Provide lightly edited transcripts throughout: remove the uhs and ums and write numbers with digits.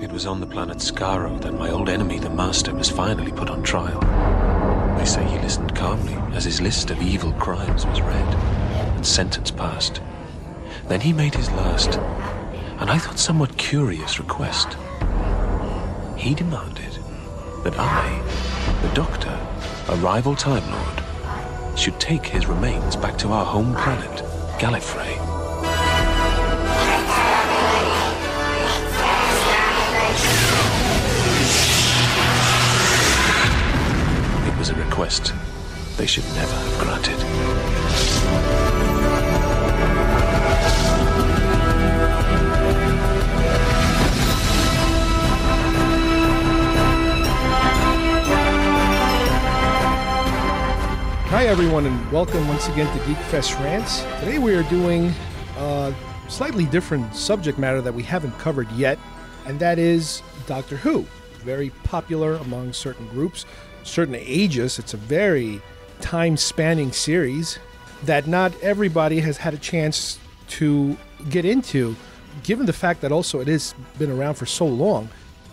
It was on the planet Skaro that my old enemy, the Master, was finally put on trial. They say he listened calmly as his list of evil crimes was read and sentence passed. Then he made his last, and I thought somewhat curious request. He demanded that I, the Doctor, a rival Time Lord, should take his remains back to our home planet, Gallifrey. It was a request they should never have granted. Hi everyone, and welcome once again to Geekfest Rants. Today we are doing a slightly different subject matter that we haven't covered yet, and that is Doctor Who. Very popular among certain groups, certain ages. It's a very time-spanning series that not everybody has had a chance to get into, given the fact that also it has been around for so long.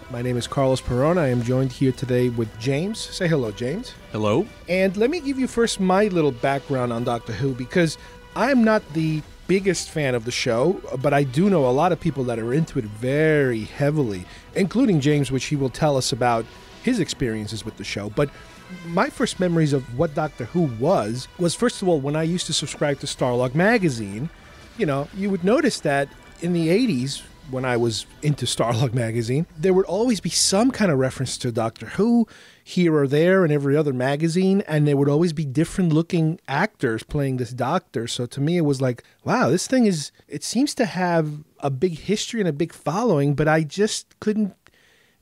My name is Carlos Perona. I am joined here today with James. Say hello, James. Hello. And let me give you first my little background on Doctor Who, because I'm not the biggest fan of the show, but I do know a lot of people that are into it very heavily, including James, which he will tell us about his experiences with the show. But my first memories of what Doctor Who was first of all, when I used to subscribe to Starlog magazine. You know, you would notice that in the 80s, when I was into Starlog magazine, there would always be some kind of reference to Doctor Who here or there in every other magazine, and there would always be different looking actors playing this Doctor. So to me, it was like, wow, this thing it seems to have a big history and a big following, but I just couldn't,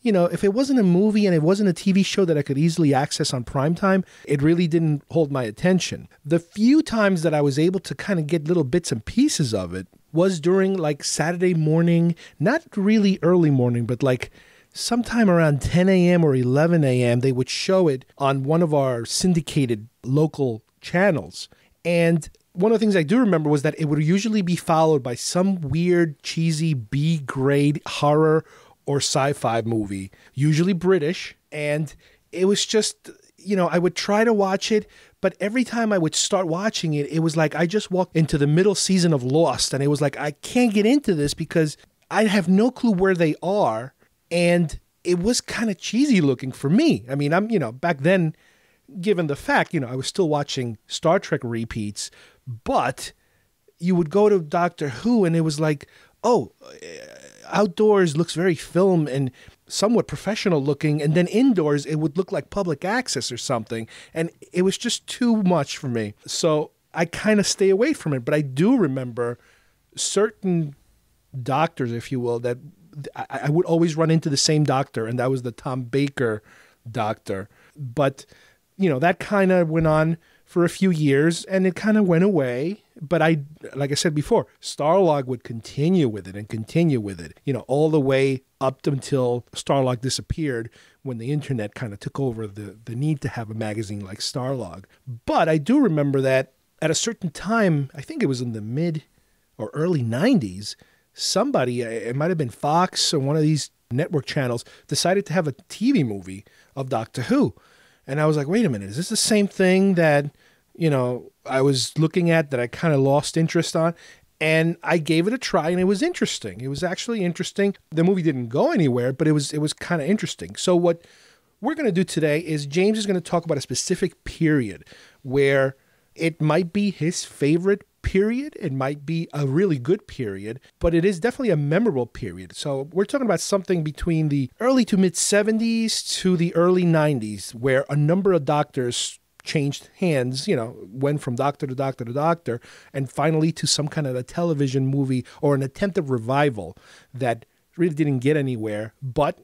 if it wasn't a movie and it wasn't a TV show that I could easily access on primetime, it really didn't hold my attention. The few times that I was able to kind of get little bits and pieces of it was during like Saturday morning, not really early morning, but like sometime around 10 a.m. or 11 a.m. They would show it on one of our syndicated local channels. And one of the things I do remember was that it would usually be followed by some weird, cheesy B-grade horror or sci-fi movie, usually British. And it was just, I would try to watch it, but every time I would start watching it, it was like I just walked into the middle season of Lost, and it was like, I can't get into this because I have no clue where they are, and it was kind of cheesy looking for me. I mean, I'm, back then, given the fact, I was still watching Star Trek repeats, but you would go to Doctor Who, and it was like, oh, outdoors looks very film and somewhat professional looking, and then indoors it would look like public access or something, and it was just too much for me. So I kind of stay away from it. But I do remember certain doctors, if you will, that I would always run into the same doctor, and that was the Tom Baker doctor. But that kind of went on for a few years, and it kind of went away. But like I said before, Starlog would continue with it, all the way up until Starlog disappeared, when the internet kind of took over the need to have a magazine like Starlog. But I do remember that at a certain time, I think it was in the mid or early 90s, somebody, it might have been Fox or one of these network channels, decided to have a TV movie of Doctor Who. And I was like, wait a minute, is this the same thing that, I was looking at that I kind of lost interest on? And I gave it a try, and it was interesting. It was actually interesting. The movie didn't go anywhere, but it was kind of interesting. So what we're going to do today is James is going to talk about a specific period where it might be his favorite period. It might be a really good period, but it is definitely a memorable period. So we're talking about something between the early to mid 70s to the early 90s, where a number of doctors changed hands, went from doctor to doctor to doctor, and finally to some kind of a television movie or an attempt of revival that really didn't get anywhere, but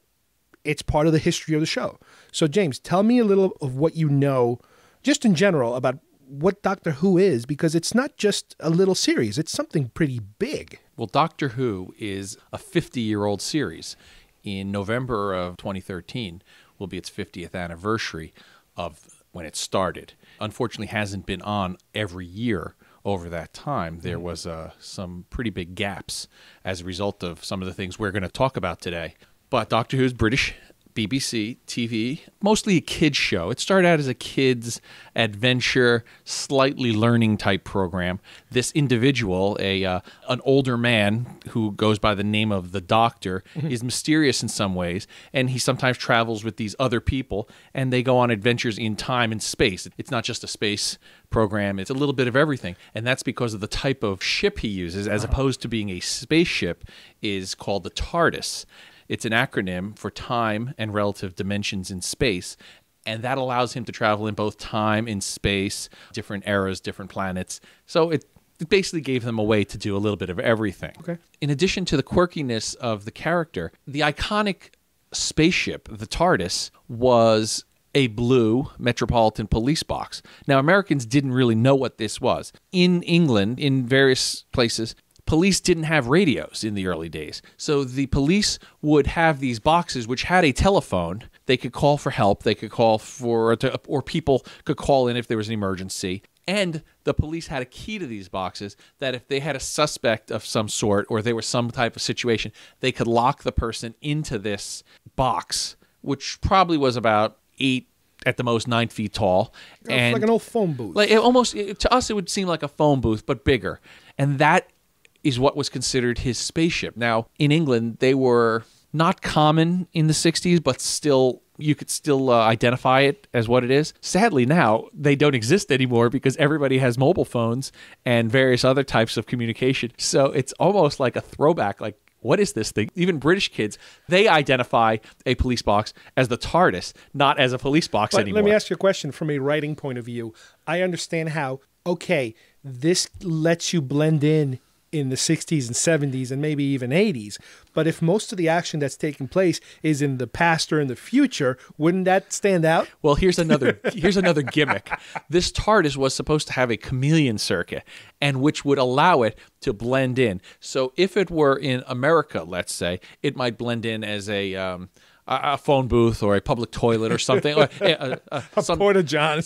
it's part of the history of the show. So James, tell me a little of what you know, just in general, about what Doctor Who is, because it's not just a little series, it's something pretty big. Well, Doctor Who is a 50-year-old series. In November of 2013 will be its 50th anniversary of when it started. Unfortunately, hasn't been on every year over that time. There was some pretty big gaps as a result of some of the things we're going to talk about today. But Doctor Who's British BBC TV, mostly a kids show. It started out as a kids adventure, slightly learning type program. This individual, an older man who goes by the name of the Doctor, is mysterious in some ways, and he sometimes travels with these other people, and they go on adventures in time and space. It's not just a space program, it's a little bit of everything, and that's because of the type of ship he uses, as opposed to being a spaceship, is called the TARDIS. It's an acronym for time and relative dimensions in space, and that allows him to travel in both time and space, different eras, different planets. So it basically gave them a way to do a little bit of everything. Okay. In addition to the quirkiness of the character, the iconic spaceship, the TARDIS, was a blue Metropolitan Police box. Now, Americans didn't really know what this was. In England, in various places, police didn't have radios in the early days. So the police would have these boxes which had a telephone. They could call for help. They could call for, or people could call in if there was an emergency. And the police had a key to these boxes that if they had a suspect of some sort or there was some type of situation, they could lock the person into this box, which probably was about 8, at the most 9 feet tall. And like an old phone booth. Like to us, it would seem like a phone booth, but bigger. And that is what was considered his spaceship. Now, in England, they were not common in the 60s, but still, you could still identify it as what it is. Sadly, now, they don't exist anymore because everybody has mobile phones and various other types of communication. So it's almost like a throwback, like, what is this thing? Even British kids, they identify a police box as the TARDIS, not as a police box anymore. Let me ask you a question from a writing point of view. I understand how, okay, this lets you blend in the 60s and 70s and maybe even 80s. But if most of the action that's taking place is in the past or in the future, wouldn't that stand out? Well, here's another gimmick. This TARDIS was supposed to have a chameleon circuit, and which would allow it to blend in. So if it were in America, let's say, it might blend in as a phone booth or a public toilet or something. Or a porta-john.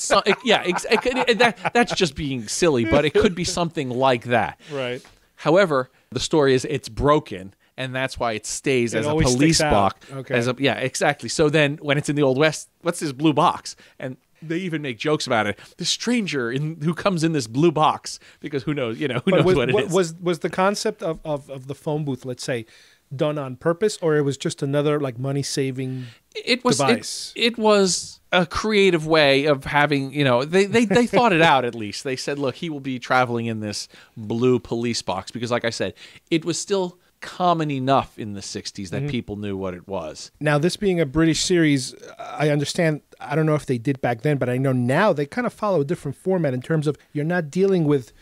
That's just being silly, but it could be something like that. Right. However, the story is it's broken, and that's why it stays as a police box. Okay. Exactly. So then when it's in the Old West, what's this blue box? And they even make jokes about it. The stranger who comes in this blue box, because who knows, who knows what it is. Was the concept of the phone booth, let's say, done on purpose, or it was just another like money-saving device? It was a creative way of having, they thought it out at least. They said, look, he will be traveling in this blue police box because, like I said, it was still common enough in the 60s that people knew what it was. Now, this being a British series, I understand, I don't know if they did back then, but I know now they kind of follow a different format in terms of you're not dealing with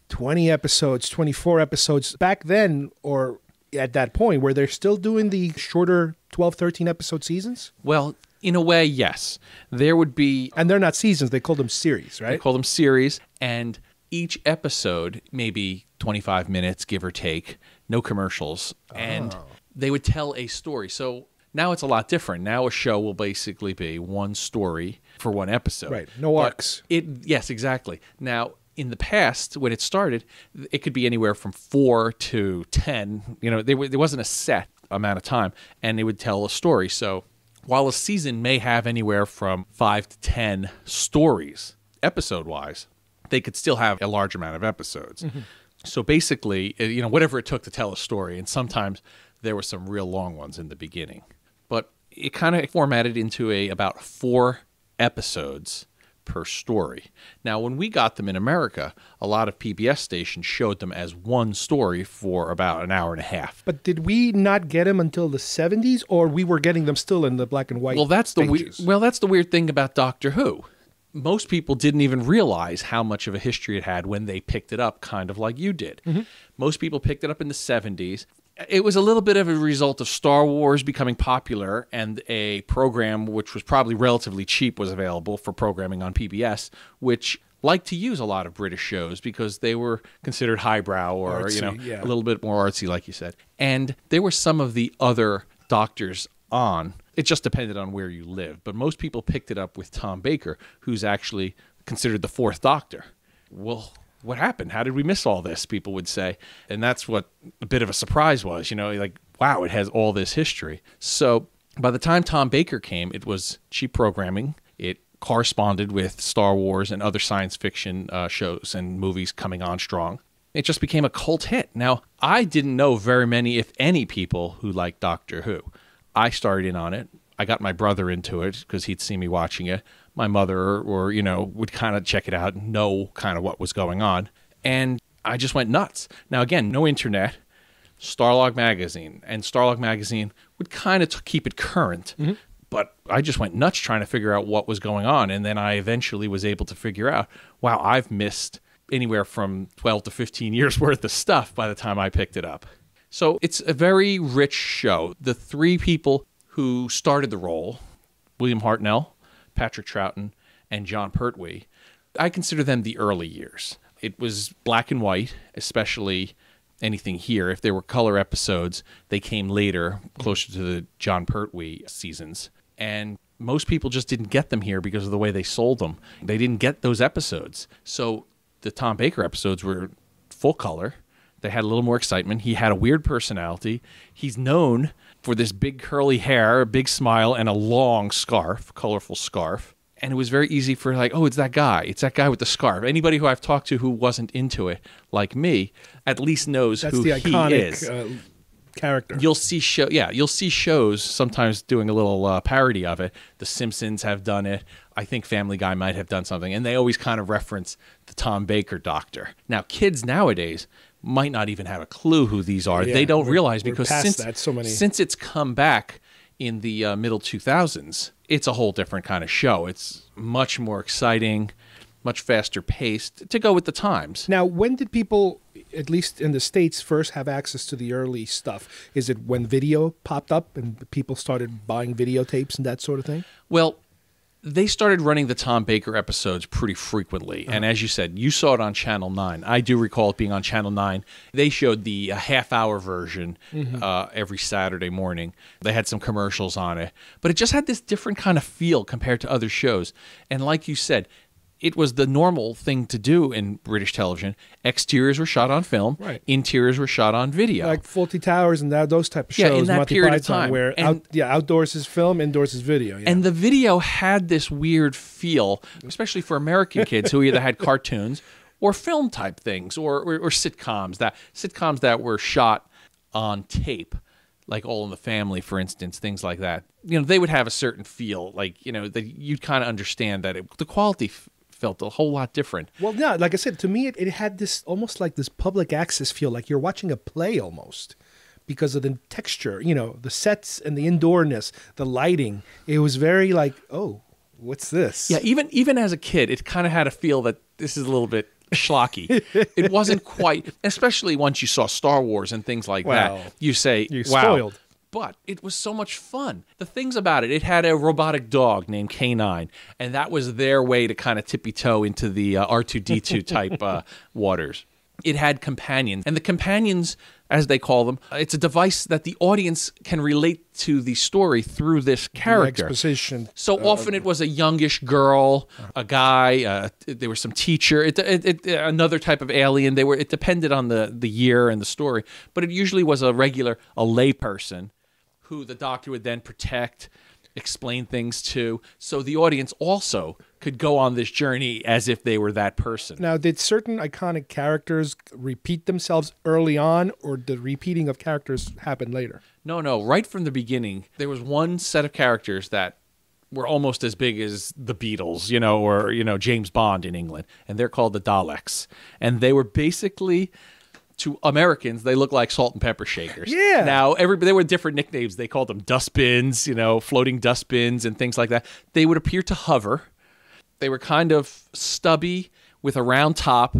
20 episodes, 24 episodes. Back then, or at that point, where they're still doing the shorter 12, 13 episode seasons? Well, in a way, yes. There would be... And they're not seasons, they call them series, right? They call them series, and each episode, maybe 25 minutes, give or take, no commercials, and they would tell a story. So now it's a lot different. Now a show will basically be one story for one episode. Right, no arcs. Yes, exactly. Now, in the past, when it started, it could be anywhere from 4 to 10. There wasn't a set amount of time, and it would tell a story. So while a season may have anywhere from 5 to 10 stories, episode-wise, they could still have a large amount of episodes. Mm-hmm. So basically, whatever it took to tell a story, and sometimes there were some real long ones in the beginning. But it kind of formatted into about 4 episodes per story. Now, when we got them in America, a lot of PBS stations showed them as one story for about an hour and a half. But did we not get them until the 70s, or we were getting them still in the black and white? Well, that's the weird thing about Doctor Who. Most people didn't even realize how much of a history it had when they picked it up, kind of like you did. Mm-hmm. Most people picked it up in the 70s. It was a little bit of a result of Star Wars becoming popular, and a program which was probably relatively cheap was available for programming on PBS, which liked to use a lot of British shows because they were considered highbrow or artsy, a little bit more artsy, like you said. And there were some of the other doctors on. It just depended on where you lived, but most people picked it up with Tom Baker, who's actually considered the 4th Doctor. Well, what happened? How did we miss all this? People would say. And that's what a bit of a surprise was, like wow, it has all this history. So by the time Tom Baker came, it was cheap programming. It corresponded with Star Wars and other science fiction shows and movies coming on strong. It just became a cult hit. Now, I didn't know very many, if any, people who liked Doctor Who. I started in on it. I got my brother into it because he'd see me watching it. My mother, or would kind of check it out and know kind of what was going on. And I just went nuts. Now, again, no internet. Starlog Magazine. And Starlog Magazine would kind of keep it current. Mm-hmm. But I just went nuts trying to figure out what was going on. And then I eventually was able to figure out, wow, I've missed anywhere from 12 to 15 years worth of stuff by the time I picked it up. So it's a very rich show. The three people who started the role, William Hartnell, Patrick Troughton, and John Pertwee, I consider them the early years. It was black and white, especially anything here. If there were color episodes, they came later, closer to the John Pertwee seasons. And most people just didn't get them here because of the way they sold them. They didn't get those episodes. So the Tom Baker episodes were full color. They had a little more excitement. He had a weird personality. He's known for this big curly hair, a big smile, and a long scarf, colorful scarf. And it was very easy for it's that guy. It's that guy with the scarf. Anybody who I've talked to who wasn't into it, like me, at least knows who he is. That's the iconic character. You'll see shows sometimes doing a little parody of it. The Simpsons have done it. I think Family Guy might have done something. And they always kind of reference the Tom Baker doctor. Now, kids nowadays might not even have a clue who these are. Yeah, they don't realize because since it's come back in the middle 2000s, it's a whole different kind of show. It's much more exciting, much faster paced to go with the times. Now, when did people, at least in the States, first have access to the early stuff? Is it when video popped up and people started buying videotapes and that sort of thing? Well, they started running the Tom Baker episodes pretty frequently. And as you said, you saw it on Channel 9. I do recall it being on Channel 9. They showed the half-hour version every Saturday morning. They had some commercials on it. But it just had this different kind of feel compared to other shows. And like you said, it was the normal thing to do in British television. Exteriors were shot on film. Right. Interiors were shot on video. Like Fawlty Towers and those type of shows. Yeah, in that Monty period of Python, time. Where outdoors is film, indoors is video. Yeah. And the video had this weird feel, especially for American kids who either had cartoons or film type things or sitcoms that were shot on tape. Like All in the Family, for instance, things like that. They would have a certain feel, that you'd kind of understand that the quality felt a whole lot different. Well, yeah, like I said, to me, it had this almost like this public access feel, like you're watching a play almost, because of the texture, the sets and the indoorness, the lighting. It was very like, oh, what's this? Yeah, even as a kid, it kind of had a feel that this is a little bit schlocky. It wasn't quite, especially once you saw Star Wars and things like that. You say, you're wow. spoiled. But it was so much fun. The things about it had a robotic dog named K9, and that was their way to kind of tippy-toe into the R2-D2 type waters. It had companions, and the companions, as they call them, it's a device that the audience can relate to the story through this character. The exposition. So often it was a youngish girl, a guy, there was some teacher, another type of alien. It depended on the year and the story, but it usually was a lay person who the doctor would then protect, explain things to, so the audience also could go on this journey as if they were that person. Now, did certain iconic characters repeat themselves early on, or did repeating of characters happen later? No. Right from the beginning, there was one set of characters that were almost as big as the Beatles, or James Bond in England, and they're called the Daleks. And they were basically, to Americans, they look like salt and pepper shakers. Yeah. Now, there were different nicknames. They called them dustbins, floating dustbins and things like that. They would appear to hover. They were kind of stubby with a round top,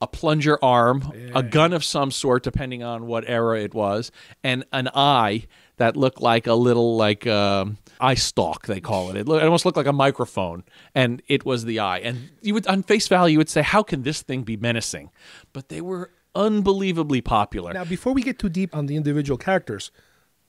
a plunger arm, a gun of some sort, depending on what era it was, and an eye that looked like a little eye stalk, they call it. It almost looked like a microphone, and it was the eye. And you would, on face value, you would say, how can this thing be menacing? But they were unbelievably popular. Now, before we get too deep on the individual characters,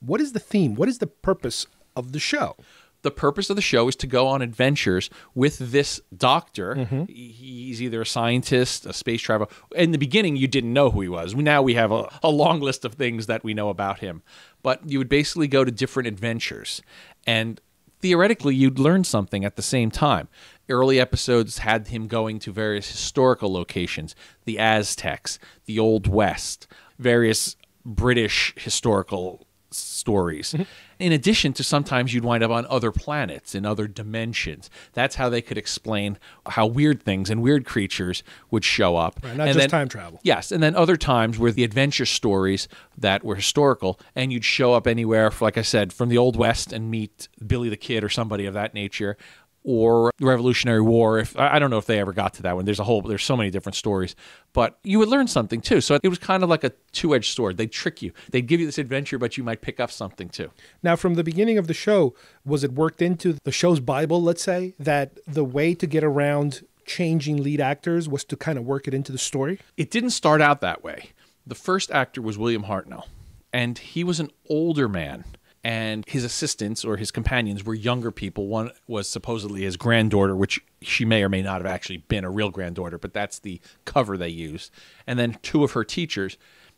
what is the theme? What is the purpose of the show? The purpose of the show is to go on adventures with this doctor. He's either a scientist, a space traveler. In the beginning, you didn't know who he was. Now we have a long list of things that we know about him. But you would basically go to different adventures. And theoretically, you'd learn something at the same time. Early episodes had him going to various historical locations, the Aztecs, the Old West, various British historical stories. In addition to sometimes you'd wind up on other planets in other dimensions. That's how they could explain how weird things and weird creatures would show up. Right, not just time travel. Yes, and then other times were the adventure stories that were historical, and you'd show up anywhere, like I said, from the Old West and meet Billy the Kid or somebody of that nature, or the Revolutionary War. If I don't know if they ever got to that one. There's so many different stories, but you would learn something too. So it was kind of like a two-edged sword. They'd trick you. They'd give you this adventure, but you might pick up something too. Now, from the beginning of the show, was it worked into the show's Bible, let's say, that the way to get around changing lead actors was to kind of work it into the story? It didn't start out that way. The first actor was William Hartnell, and he was an older man. And his assistants or his companions were younger people. One was supposedly his granddaughter, which she may or may not have actually been a real granddaughter, but that's the cover they used. And then two of her teachers,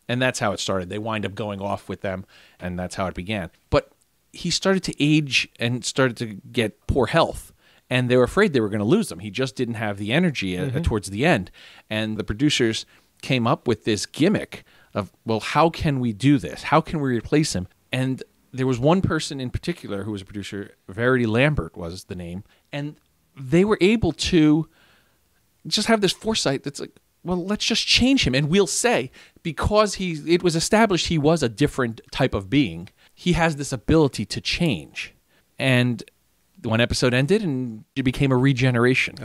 and that's how it started. They wind up going off with them, and that's how it began. But he started to age and started to get poor health, and they were afraid they were going to lose him. He just didn't have the energy towards the end. And the producers came up with this gimmick of, well, how can we do this? How can we replace him? And there was one person in particular who was a producer, Verity Lambert was the name, and they were able to just have this foresight that's like, well, let's just change him. And we'll say, because it was established he was a different type of being, he has this ability to change. And one episode ended, and it became a regeneration.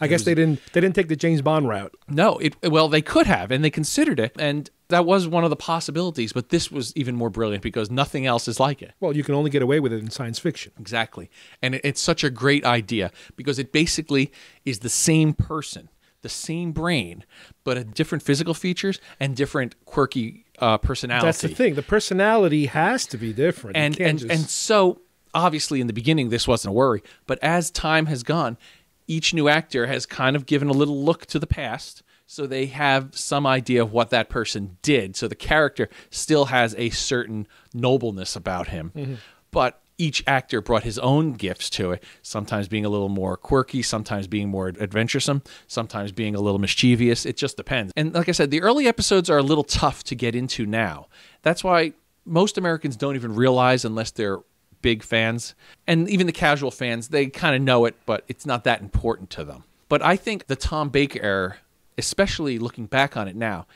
I guess they didn't take the James Bond route. No, well, they could have, and they considered it, and that was one of the possibilities, but this was even more brilliant because nothing else is like it. Well, you can only get away with it in science fiction. Exactly. And it's such a great idea because it basically is the same person, the same brain, but different physical features and different quirky personality. That's the thing. The personality has to be different. And so, obviously, in the beginning, this wasn't a worry, but as time has gone, each new actor has kind of given a little look to the past, so they have some idea of what that person did. So the character still has a certain nobleness about him, but each actor brought his own gifts to it, sometimes being a little more quirky, sometimes being more adventuresome, sometimes being a little mischievous. It just depends. And like I said, the early episodes are a little tough to get into now. That's why most Americans don't even realize unless they're big fans. And even the casual fans, they kind of know it, but it's not that important to them. But I think the Tom Baker era, especially looking back on it now,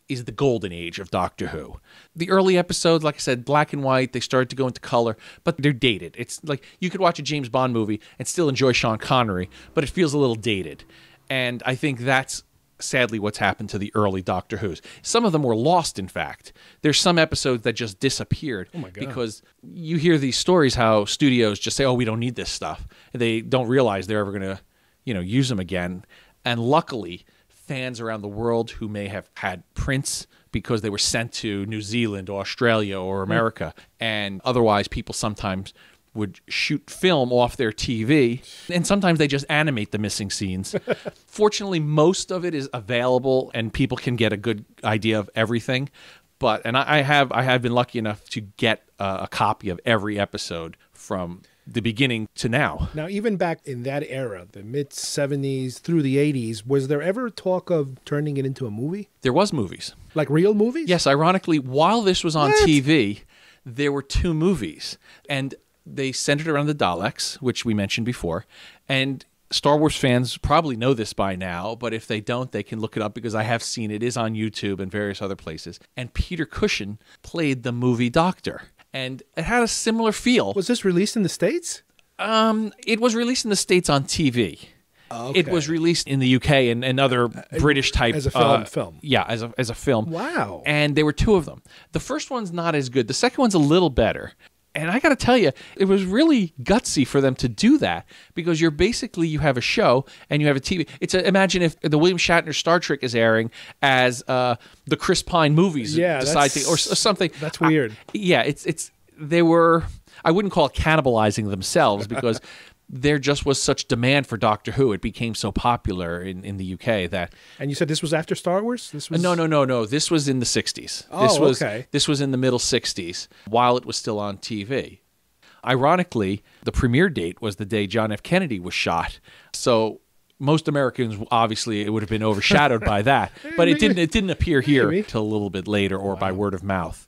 is the golden age of Doctor Who. The early episodes, like I said, black and white, they started to go into color, but they're dated. It's like you could watch a James Bond movie and still enjoy Sean Connery, but it feels a little dated. And I think that's sadly what's happened to the early Doctor Who's. Some of them were lost, in fact. There's some episodes that just disappeared. Oh my God. Because you hear these stories how studios just say, oh, we don't need this stuff. And they don't realize they're ever going to, use them again. And luckily, fans around the world who may have had prints because they were sent to New Zealand or Australia or America, and otherwise people sometimes would shoot film off their TV, and sometimes they just animate the missing scenes. Fortunately, most of it is available, and people can get a good idea of everything. And I have been lucky enough to get a copy of every episode from the beginning to now. Now, even back in that era, the mid-'70s through the '80s, was there ever talk of turning it into a movie? There was movies. Like real movies? Yes, ironically, while this was on TV, there were two movies. And they centered around the Daleks, which we mentioned before. And Star Wars fans probably know this by now, but if they don't, they can look it up because I have seen it. It is on YouTube and various other places. And Peter Cushing played the movie Doctor. And it had a similar feel. Was this released in the States? It was released in the States on TV. Okay. It was released in the UK and other British type. As a film. Yeah, as a film. Wow. And there were two of them. The first one's not as good. The second one's a little better. And I got to tell you, it was really gutsy for them to do that because you have a show and you have a TV. Imagine if the William Shatner Star Trek is airing as the Chris Pine movies decide to, or something. That's weird. They were I wouldn't call it cannibalizing themselves because there just was such demand for Doctor Who. It became so popular in the UK that... And you said this was after Star Wars? This was No. This was in the 60s. Oh, okay. This was in the middle 60s while it was still on TV. Ironically, the premiere date was the day John F. Kennedy was shot. So most Americans, obviously, it would have been overshadowed by that. But it didn't appear here until a little bit later or by word of mouth.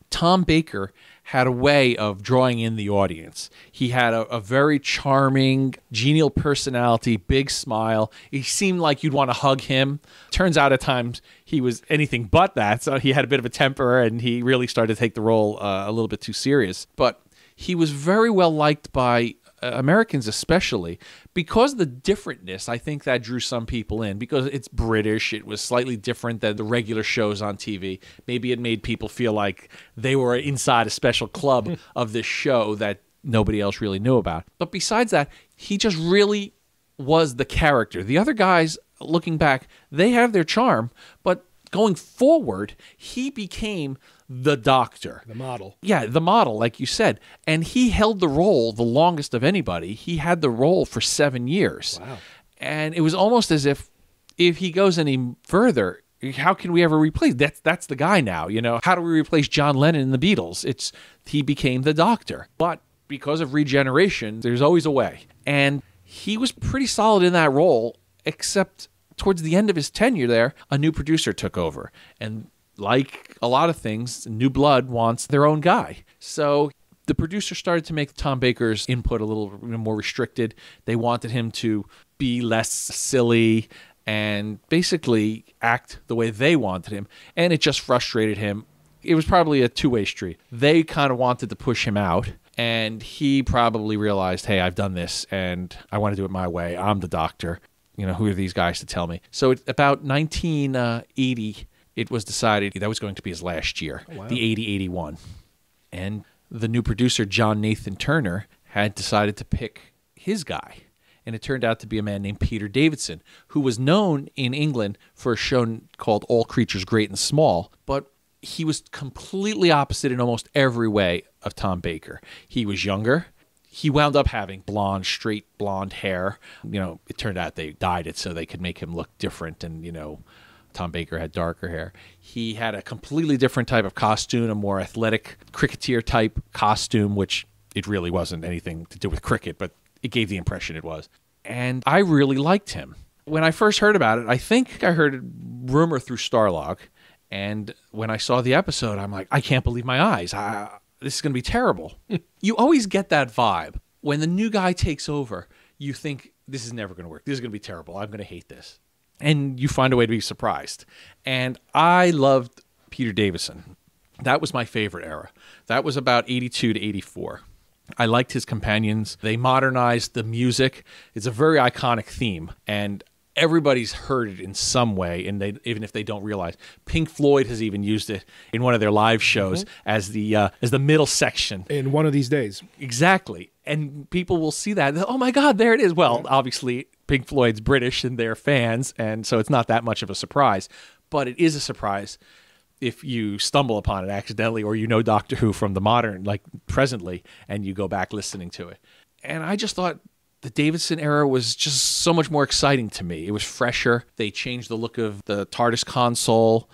Tom Baker had a way of drawing in the audience. He had a very charming, genial personality, big smile. He seemed like you'd want to hug him. Turns out at times he was anything but that. So he had a bit of a temper, and he really started to take the role a little bit too serious. But he was very well liked by Americans especially because of the differentness. I think that drew some people in because it's British. It was slightly different than the regular shows on TV. Maybe it made people feel like they were inside a special club of this show that nobody else really knew about. But besides that, he just really was the character. The other guys, looking back, they have their charm, but going forward, he became the Doctor. The model. Yeah, the model, like you said. And he held the role the longest of anybody. He had the role for 7 years. Wow. And it was almost as if he goes any further, how can we ever replace? That's the guy now, you know? How do we replace John Lennon and the Beatles? He became the Doctor. But because of regeneration, there's always a way. And he was pretty solid in that role, except towards the end of his tenure there, a new producer took over. And like a lot of things, new blood wants their own guy. So the producer started to make Tom Baker's input a little more restricted. They wanted him to be less silly and basically act the way they wanted him. And it just frustrated him. It was probably a two-way street. They kind of wanted to push him out. And he probably realized, hey, I've done this and I want to do it my way. I'm the Doctor. You know, who are these guys to tell me? So about 1980, it was decided that was going to be his last year, the 80-81. And the new producer, John Nathan Turner, had decided to pick his guy. And it turned out to be a man named Peter Davison, who was known in England for a show called All Creatures Great and Small, but he was completely opposite in almost every way of Tom Baker. He was younger. He wound up having straight blonde hair. You know, it turned out they dyed it so they could make him look different. And, you know, Tom Baker had darker hair. He had a completely different type of costume, a more athletic cricketer type costume, which it really wasn't anything to do with cricket, but it gave the impression it was. And I really liked him. When I first heard about it, I think I heard a rumor through Starlog. And when I saw the episode, I'm like, I can't believe my eyes. This is going to be terrible. You always get that vibe. When the new guy takes over, you think, this is never going to work. This is going to be terrible. I'm going to hate this. And you find a way to be surprised. And I loved Peter Davison. That was my favorite era. That was about 82 to 84. I liked his companions. They modernized the music. It's a very iconic theme. And everybody's heard it in some way, and even if they don't realize. Pink Floyd has even used it in one of their live shows as the middle section. In One of These Days. Exactly. And people will see that. Oh, my God, there it is. Well, obviously, Pink Floyd's British, and they're fans, and so it's not that much of a surprise. But it is a surprise if you stumble upon it accidentally or you know Doctor Who from the modern, like presently, and you go back listening to it. And I just thought the Davison era was just so much more exciting to me. It was fresher. They changed the look of the TARDIS console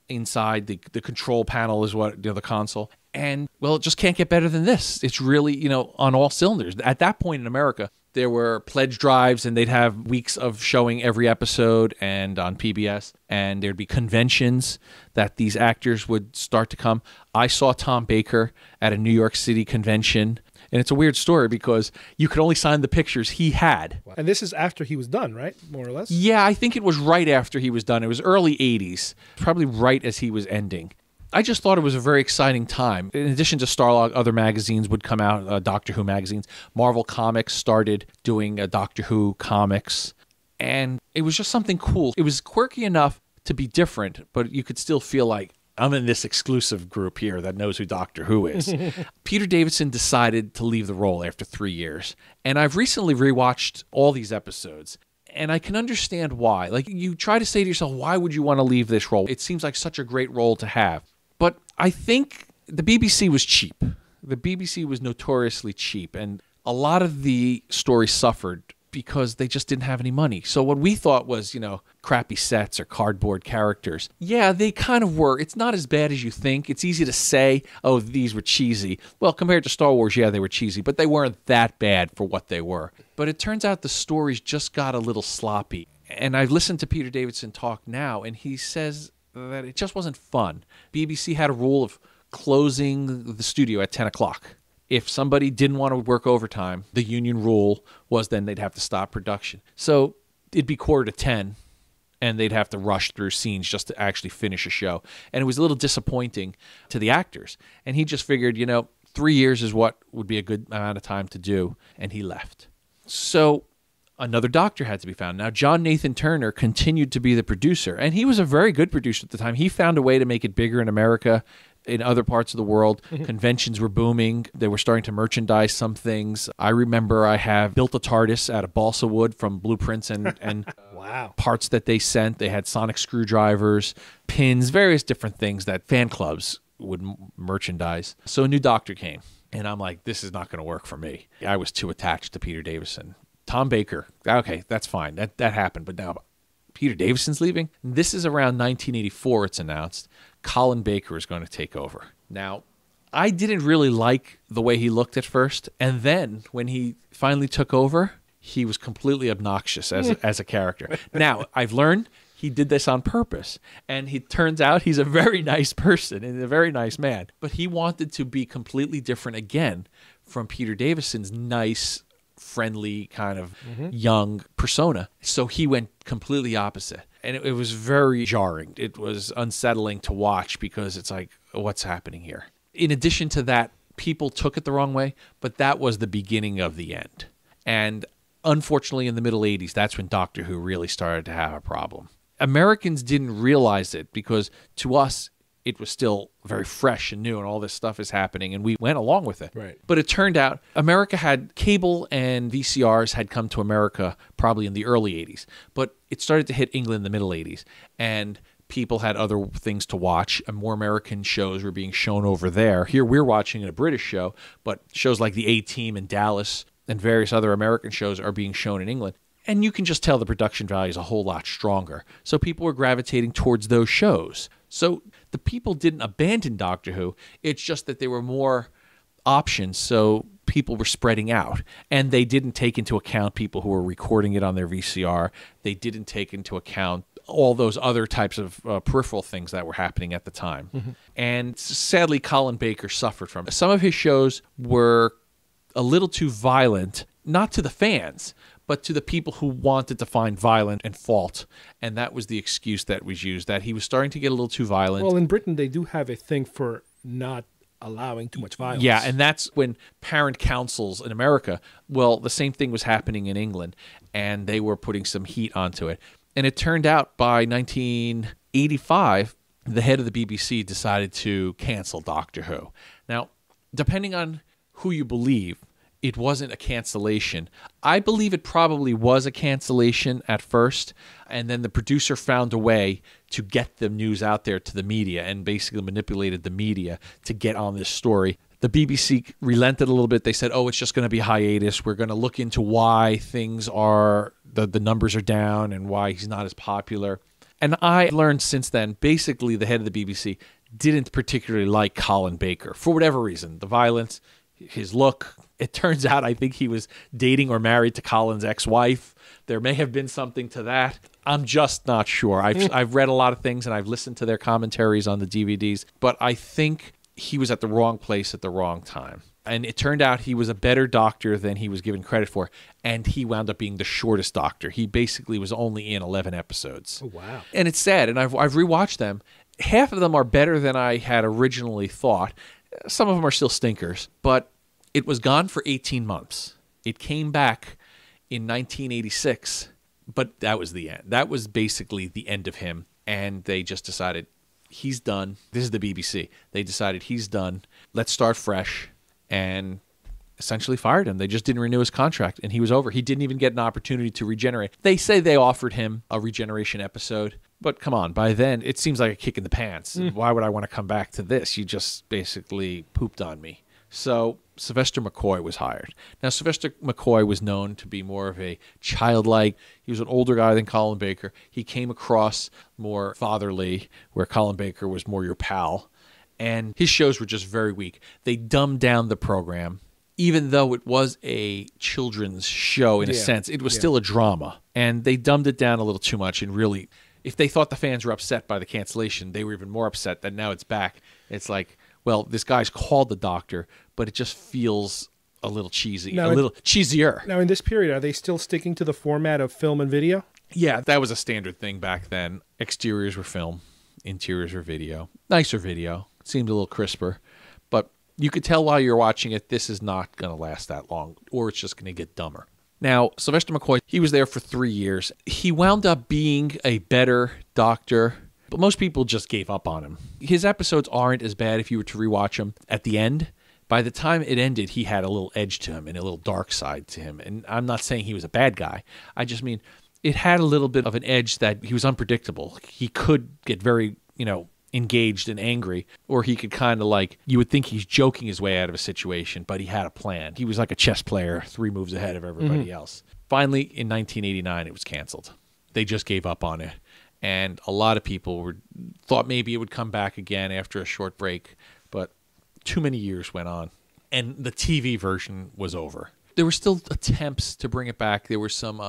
inside. The control panel is what, the console. And, well, it just can't get better than this. It's really, on all cylinders. At that point in America, there were pledge drives, and they'd have weeks of showing every episode and on PBS. And there'd be conventions that these actors would start to come. I saw Tom Baker at a New York City convention. And it's a weird story because you could only sign the pictures he had. And this is after he was done, right? More or less? Yeah, I think it was right after he was done. It was early 80s, probably right as he was ending. I just thought it was a very exciting time. In addition to Starlog, other magazines would come out, Doctor Who magazines. Marvel Comics started doing Doctor Who comics. And it was just something cool. It was quirky enough to be different, but you could still feel like, I'm in this exclusive group here that knows who Doctor Who is. Peter Davison decided to leave the role after 3 years. And I've recently rewatched all these episodes. And I can understand why. Like, you try to say to yourself, why would you want to leave this role? It seems like such a great role to have. But I think the BBC was cheap. the BBC was notoriously cheap, and a lot of the stories suffered because they just didn't have any money. So what we thought was, crappy sets or cardboard characters. Yeah, they kind of were. It's not as bad as you think. It's easy to say, oh, these were cheesy. Well, compared to Star Wars, yeah, they were cheesy, but they weren't that bad for what they were. But it turns out the stories just got a little sloppy. And I've listened to Peter Davison talk now, and he says that it just wasn't fun. BBC had a rule of closing the studio at 10 o'clock. If somebody didn't want to work overtime, the union rule was then they'd have to stop production. So it'd be 9:45, and they'd have to rush through scenes just to actually finish a show. And it was a little disappointing to the actors. And he just figured, 3 years is what would be a good amount of time to do, and he left. So another doctor had to be found. Now, John Nathan Turner continued to be the producer, and he was a very good producer at the time. He found a way to make it bigger in America. In other parts of the world, conventions were booming. They were starting to merchandise some things. I remember I have built a TARDIS out of balsa wood from blueprints and Wow. parts that they sent. They had sonic screwdrivers, pins, various different things that fan clubs would merchandise. So a new doctor came, and I'm like, this is not going to work for me. I was too attached to Peter Davison. Tom Baker, okay, that's fine. That happened. But now Peter Davison's leaving? This is around 1984, it's announced. Colin Baker is going to take over. Now, I didn't really like the way he looked at first, and then when he finally took over, he was completely obnoxious as a character. Now, I've learned he did this on purpose, and it turns out he's a very nice person and a very nice man, but he wanted to be completely different again from Peter Davison's nice, friendly, kind of young persona. So he went completely opposite. And it was very jarring. It was unsettling to watch because it's like, what's happening here? In addition to that, people took it the wrong way, but that was the beginning of the end. And unfortunately, in the middle 80s, that's when Doctor Who really started to have a problem. Americans didn't realize it because to us, it was still very fresh and new and all this stuff is happening and we went along with it. Right. But it turned out America had cable and VCRs had come to America probably in the early 80s. But it started to hit England in the middle 80s and people had other things to watch and more American shows were being shown over there. Here we're watching a British show, but shows like The A-Team in Dallas and various other American shows are being shown in England. And you can just tell the production value is a whole lot stronger. So people were gravitating towards those shows. So the people didn't abandon Doctor Who. It's just that there were more options, so people were spreading out. And they didn't take into account people who were recording it on their VCR. They didn't take into account all those other types of peripheral things that were happening at the time. Mm-hmm. And sadly, Colin Baker suffered from it. Some of his shows were a little too violent, not to the fans, but to the people who wanted to find violent and fault. And that was the excuse that was used, that he was starting to get a little too violent. Well, in Britain, they do have a thing for not allowing too much violence. Yeah, and that's when parent councils in America, well, the same thing was happening in England, and they were putting some heat onto it. And it turned out by 1985, the head of the BBC decided to cancel Doctor Who. Now, depending on who you believe, it wasn't a cancellation. I believe it probably was a cancellation at first, and then the producer found a way to get the news out there to the media and basically manipulated the media to get on this story. The BBC relented a little bit. They said, oh, it's just going to be hiatus. We're going to look into why things are, the numbers are down and why he's not as popular. And I learned since then, basically the head of the BBC didn't particularly like Colin Baker for whatever reason. The violence, his look. It turns out I think he was dating or married to Colin's ex-wife. There may have been something to that. I'm just not sure. I've read a lot of things and I've listened to their commentaries on the DVDs, but I think he was at the wrong place at the wrong time. And it turned out he was a better doctor than he was given credit for, and he wound up being the shortest doctor. He basically was only in 11 episodes. Oh, wow. And it's sad, and I've rewatched them. Half of them are better than I had originally thought. Some of them are still stinkers, but it was gone for 18 months. It came back in 1986, but that was the end. That was basically the end of him, and they just decided, he's done. This is the BBC. They decided he's done. Let's start fresh, and essentially fired him. They just didn't renew his contract, and he was over. He didn't even get an opportunity to regenerate. They say they offered him a regeneration episode, but come on, by then, it seems like a kick in the pants. Why would I want to come back to this? You just basically pooped on me. So Sylvester McCoy was hired. Now, Sylvester McCoy was known to be more of a childlike. He was an older guy than Colin Baker. He came across more fatherly, where Colin Baker was more your pal. And his shows were just very weak. They dumbed down the program. Even though it was a children's show in a sense, it was still a drama. And they dumbed it down a little too much. And really, if they thought the fans were upset by the cancellation, they were even more upset that now it's back. It's like, well, this guy's called the Doctor, but it just feels a little cheesy, a little cheesier. Now, in this period, are they still sticking to the format of film and video? Yeah, that was a standard thing back then. Exteriors were film, interiors were video. Nicer video. Seemed a little crisper. But you could tell while you're watching it, this is not going to last that long, or it's just going to get dumber. Now, Sylvester McCoy, he was there for 3 years. He wound up being a better Doctor, but most people just gave up on him. His episodes aren't as bad if you were to rewatch them at the end. By the time it ended, he had a little edge to him and a little dark side to him. And I'm not saying he was a bad guy. I just mean it had a little bit of an edge that he was unpredictable. He could get very, engaged and angry, or he could kind of you would think he's joking his way out of a situation, but he had a plan. He was like a chess player, 3 moves ahead of everybody else. Finally, in 1989, it was canceled. They just gave up on it. And a lot of people thought maybe it would come back again after a short break, but too many years went on, and the TV version was over. There were still attempts to bring it back. There were some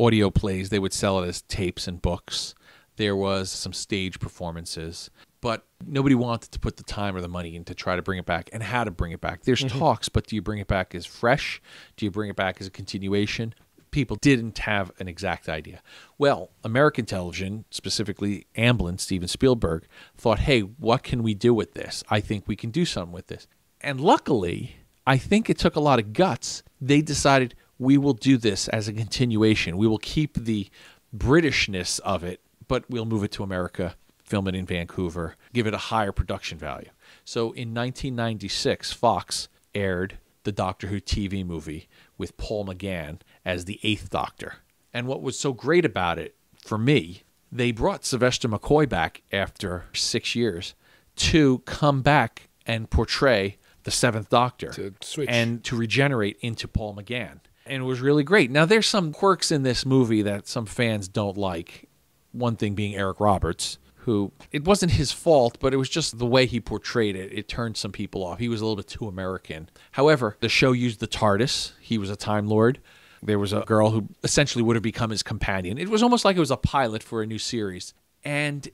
audio plays. They would sell it as tapes and books. There was some stage performances, but nobody wanted to put the time or the money in to try to bring it back and how to bring it back. There's talks, but do you bring it back as fresh? Do you bring it back as a continuation? People didn't have an exact idea. Well, American television, specifically Amblin, Steven Spielberg, thought, hey, what can we do with this? I think we can do something with this. And luckily, I think it took a lot of guts. They decided, we will do this as a continuation. We will keep the Britishness of it, but we'll move it to America, film it in Vancouver, give it a higher production value. So in 1996, Fox aired the Doctor Who TV movie with Paul McGann as the 8th Doctor. And what was so great about it, for me, they brought Sylvester McCoy back after 6 years to come back and portray the 7th Doctor To switch. and to regenerate into Paul McGann. And it was really great. Now, there's some quirks in this movie that some fans don't like. One thing being Eric Roberts, who, it wasn't his fault, but it was just the way he portrayed it. It turned some people off. He was a little bit too American. However, the show used the TARDIS. He was a Time Lord. There was a girl who essentially would have become his companion. It was almost like it was a pilot for a new series. And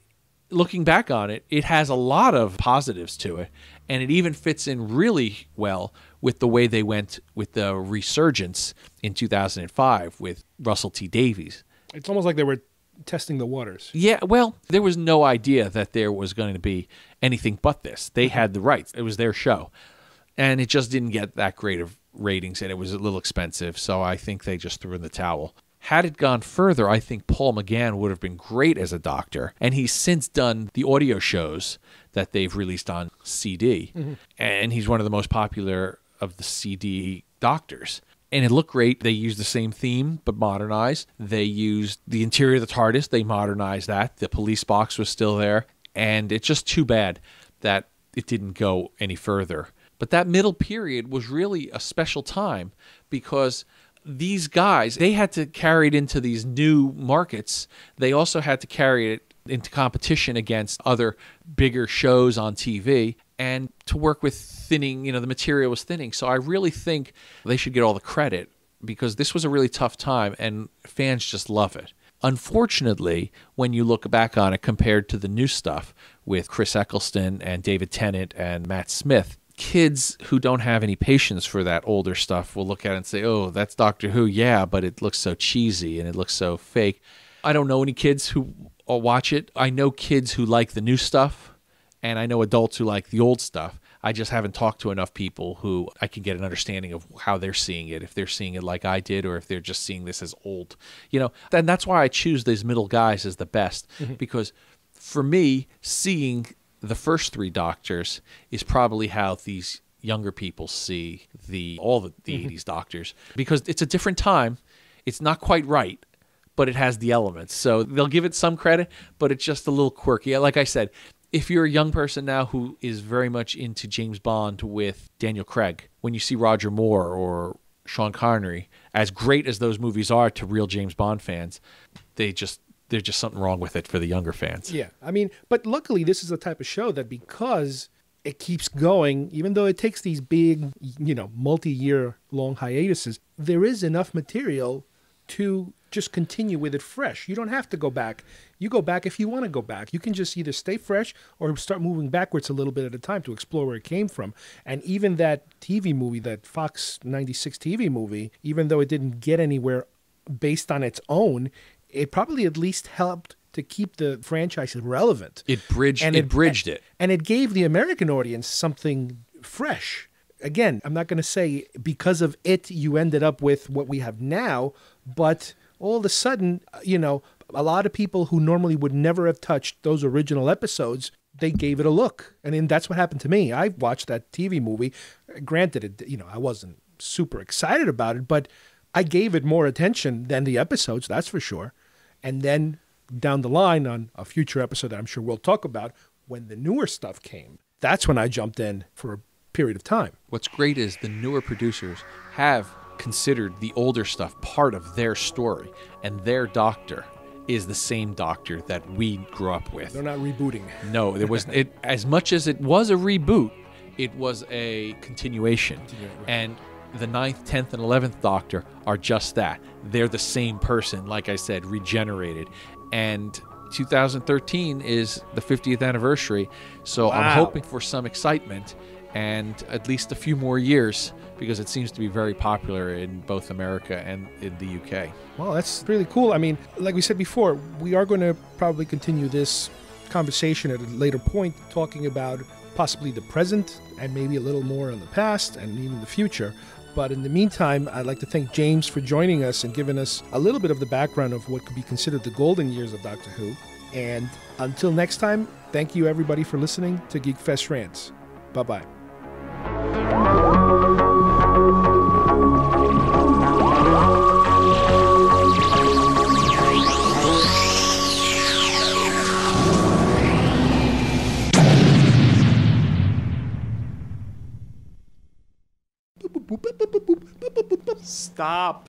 looking back on it, it has a lot of positives to it. And it even fits in really well with the way they went with the resurgence in 2005 with Russell T Davies. It's almost like they were testing the waters. Yeah, well, there was no idea that there was going to be anything but this. They had the rights. It was their show. And it just didn't get that great of ratings, and it was a little expensive, so I think they just threw in the towel. Had it gone further, I think Paul McGann would have been great as a Doctor, and he's since done the audio shows that they've released on CD, and he's one of the most popular of the CD Doctors. And it looked great. They used the same theme, but modernized. They used the interior of the TARDIS. They modernized that. The police box was still there. And it's just too bad that it didn't go any further. But that middle period was really a special time because these guys, they had to carry it into these new markets. They also had to carry it into competition against other bigger shows on TV and to work with thinning, the material was thinning. So I really think they should get all the credit because this was a really tough time and fans just love it. Unfortunately, when you look back on it compared to the new stuff with Chris Eccleston and David Tennant and Matt Smith, kids who don't have any patience for that older stuff will look at it and say, oh, that's Doctor Who, yeah, but it looks so cheesy and it looks so fake. I don't know any kids who watch it. I know kids who like the new stuff, and I know adults who like the old stuff. I just haven't talked to enough people who I can get an understanding of how they're seeing it, if they're seeing it like I did or if they're just seeing this as old. And that's why I choose these middle guys as the best, because for me, seeing the first 3 Doctors is probably how these younger people see all the 80s Doctors, because it's a different time. It's not quite right, but it has the elements. So they'll give it some credit, but it's just a little quirky. Like I said, if you're a young person now who is very much into James Bond with Daniel Craig, when you see Roger Moore or Sean Connery, as great as those movies are to real James Bond fans, there's just something wrong with it for the younger fans. Yeah, I mean, but luckily this is the type of show that because it keeps going, even though it takes these big, multi-year long hiatuses, there is enough material to just continue with it fresh. You don't have to go back. You go back if you want to go back. You can just either stay fresh or start moving backwards a little bit at a time to explore where it came from. And even that TV movie, that Fox 96 TV movie, even though it didn't get anywhere based on its own, it probably at least helped to keep the franchise relevant. It bridged it. And it gave the American audience something fresh. Again, I'm not going to say because of it you ended up with what we have now, but all of a sudden, a lot of people who normally would never have touched those original episodes, they gave it a look. And then that's what happened to me. I watched that TV movie. Granted, I wasn't super excited about it, but I gave it more attention than the episodes, that's for sure. And then down the line on a future episode that I'm sure we'll talk about, when the newer stuff came, that's when I jumped in for a period of time. What's great is the newer producers have considered the older stuff part of their story, and their doctor is the same doctor that we grew up with. They're not rebooting. No, there was it as much as it was a reboot, it was a continuation. Right. And the 9th, 10th, and 11th Doctor are just that. They're the same person, like I said, regenerated. And 2013 is the 50th anniversary, so Wow. I'm hoping for some excitement and at least a few more years, because it seems to be very popular in both America and in the UK. Well, that's really cool. I mean, like we said before, we are going to probably continue this conversation at a later point, talking about possibly the present and maybe a little more on the past and even the future. But in the meantime, I'd like to thank James for joining us and giving us a little bit of the background of what could be considered the golden years of Doctor Who. And until next time, thank you everybody for listening to Geekfest Rants. Bye-bye. Stop.